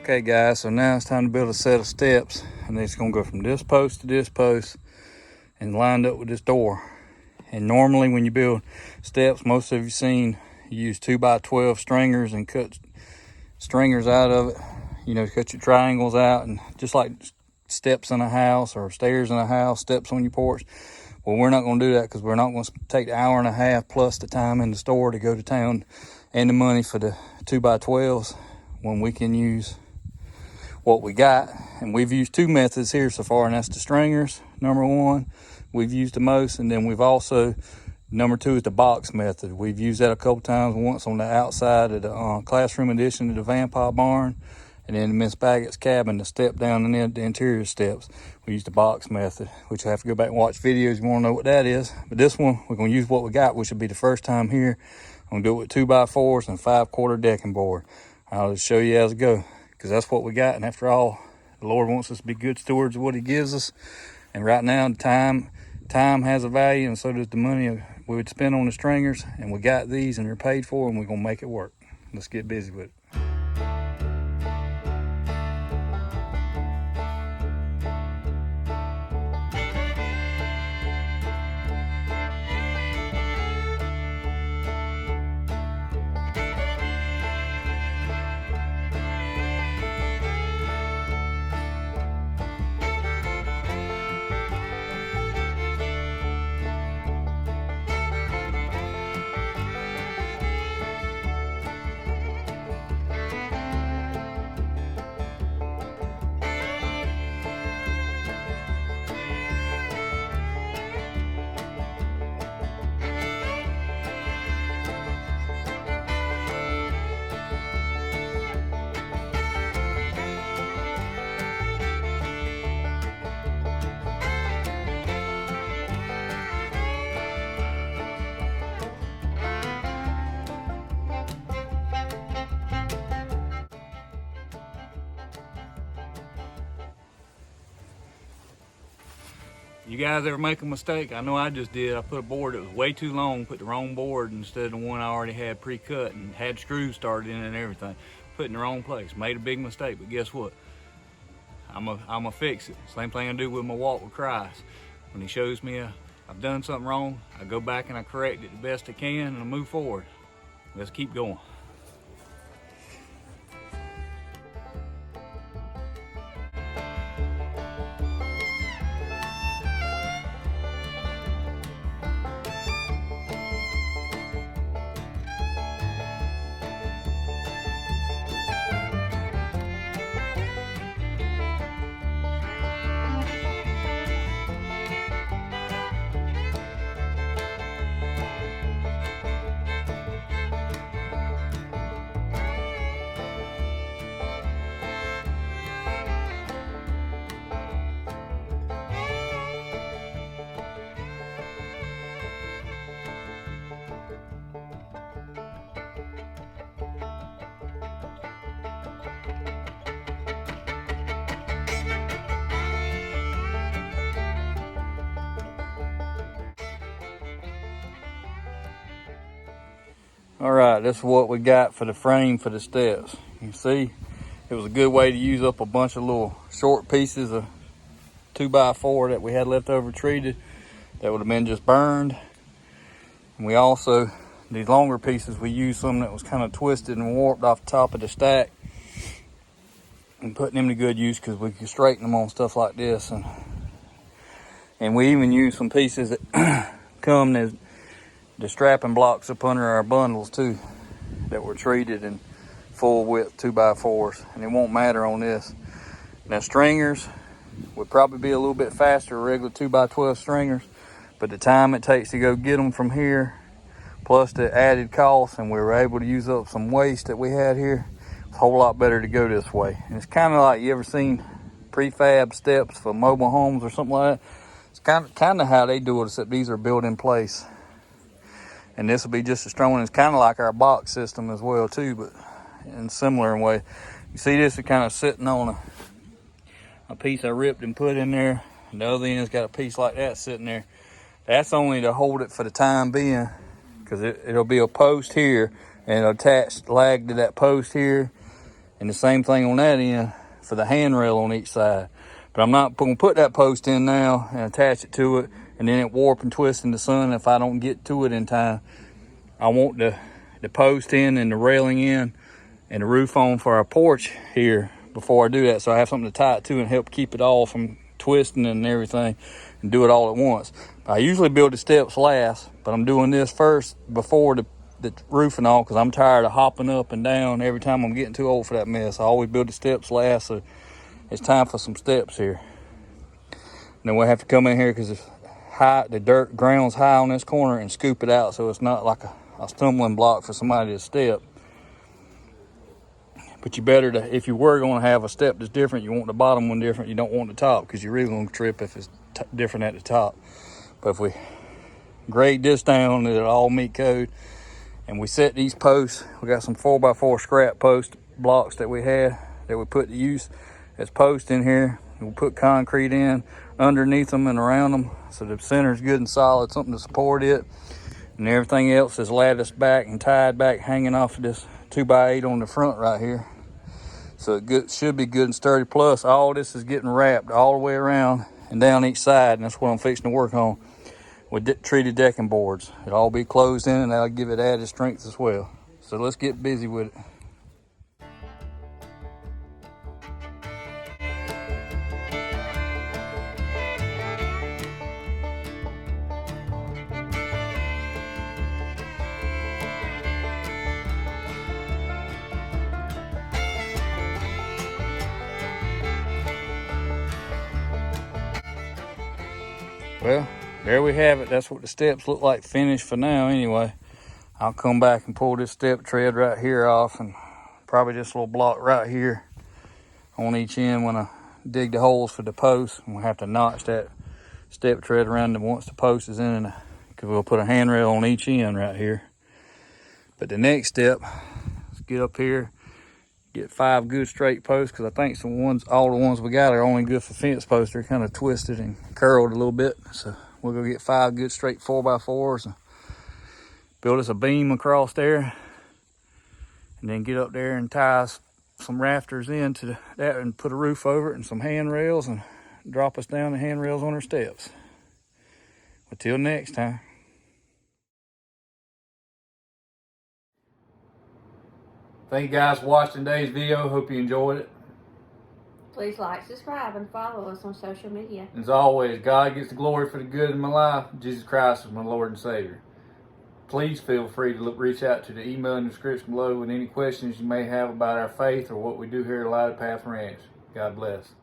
Okay guys, so now it's time to build a set of steps, and it's going to go from this post to this post and lined up with this door. And normally when you build steps, most of you seen you use 2x12 stringers and cut stringers out of it, you know, cut your triangles out, and just like steps in a house or stairs in a house, steps on your porch. Well, we're not going to do that because we're not going to take the hour and a half plus the time in the store to go to town and the money for the 2x12s when we can use what we got. And we've used two methods here so far, and that's the stringers, number one, we've used the most, and then we've also, number two is the box method. We've used that a couple times, once on the outside of the classroom addition to the Vampire barn, and then Miss Baggett's cabin, the step down and the interior steps. We use the box method, which I have to go back and watch videos if you want to know what that is. But this one, we're going to use what we got, which will be the first time here. I'm going to do it with 2x4s and 5/4 decking board. I'll just show you as I go, because that's what we got. And after all, the Lord wants us to be good stewards of what he gives us. And right now, time has a value, and so does the money we would spend on the stringers. And we got these, and they're paid for, and we're going to make it work. Let's get busy with it. You guys ever make a mistake? I know I just did. I put a board that was way too long, put the wrong board instead of the one I already had pre-cut, and had screws started in it and everything. Put it in the wrong place. Made a big mistake, but guess what? I'm a fix it. Same thing I do with my walk with Christ. When he shows me I've done something wrong, I go back and I correct it the best I can, and I move forward. Let's keep going. All right, this is what we got for the frame for the steps. You can see it was a good way to use up a bunch of little short pieces of 2x4 that we had left over treated that would have been just burned. And we also, these longer pieces, we used some that was kind of twisted and warped off the top of the stack, and putting them to good use because we could straighten them on stuff like this. And we even used some pieces that come as the strapping blocks up under our bundles too, that were treated in full width 2x4s, and it won't matter on this. Now stringers would probably be a little bit faster, regular 2x12 stringers, but the time it takes to go get them from here, plus the added cost, and we were able to use up some waste that we had here, it's a whole lot better to go this way. And it's kind of like, you ever seen prefab steps for mobile homes or something like that? It's kind of how they do it, except these are built in place. And this will be just as strong. It's kind of like our box system as well too, but in similar way. You see this is kind of sitting on a piece I ripped and put in there. And the other end's got a piece like that sitting there. That's only to hold it for the time being, because it'll be a post here and it'll attach lag to that post here. And the same thing on that end for the handrail on each side. But I'm not going to put that post in now and attach it to it and then it warp and twist in the sun if I don't get to it in time. I want the post in and the railing in and the roof on for our porch here before I do that, so I have something to tie it to and help keep it all from twisting and everything, and do it all at once. I usually build the steps last, but I'm doing this first before the roof and all, because I'm tired of hopping up and down every time I'm getting too old for that mess. I always build the steps last, so it's time for some steps here. And then we'll have to come in here because it's high, the dirt ground's high on this corner, and scoop it out so it's not like a stumbling block for somebody to step. But you better to, if you were going to have a step that's different, you want the bottom one different, you don't want the top, because you're really going to trip if it's different at the top. But if we grade this down, it'll all meet code. And we set these posts, we got some 4x4 scrap post blocks that we had that we put to use as posts in here. We'll put concrete in underneath them and around them so the center's good and solid, something to support it. And everything else is latticed back and tied back, hanging off of this 2x8 on the front right here. So it should be good and sturdy. Plus, all this is getting wrapped all the way around and down each side, and that's what I'm fixing to work on with treated decking boards. It'll all be closed in, and that'll give it added strength as well. So let's get busy with it. Well, there we have it. That's what the steps look like finished for now anyway. I'll come back and pull this step tread right here off, and probably this little block right here on each end when I dig the holes for the posts. And we'll have to notch that step tread around them once the post is in, because we'll put a handrail on each end right here. But the next step, let's get up here, get 5 good straight posts, because I think all the ones we got are only good for fence posts. They're kind of twisted and curled a little bit. So we'll go get 5 good straight 4x4s and build us a beam across there, and then get up there and tie some rafters into that and put a roof over it and some handrails and drop us down the handrails on our steps. Until next time. Thank you guys for watching today's video. Hope you enjoyed it. Please like, subscribe, and follow us on social media. As always, God gets the glory for the good in my life. Jesus Christ is my Lord and Savior. Please feel free to reach out to the email in the description below with any questions you may have about our faith or what we do here at Lighted Path Ranch. God bless.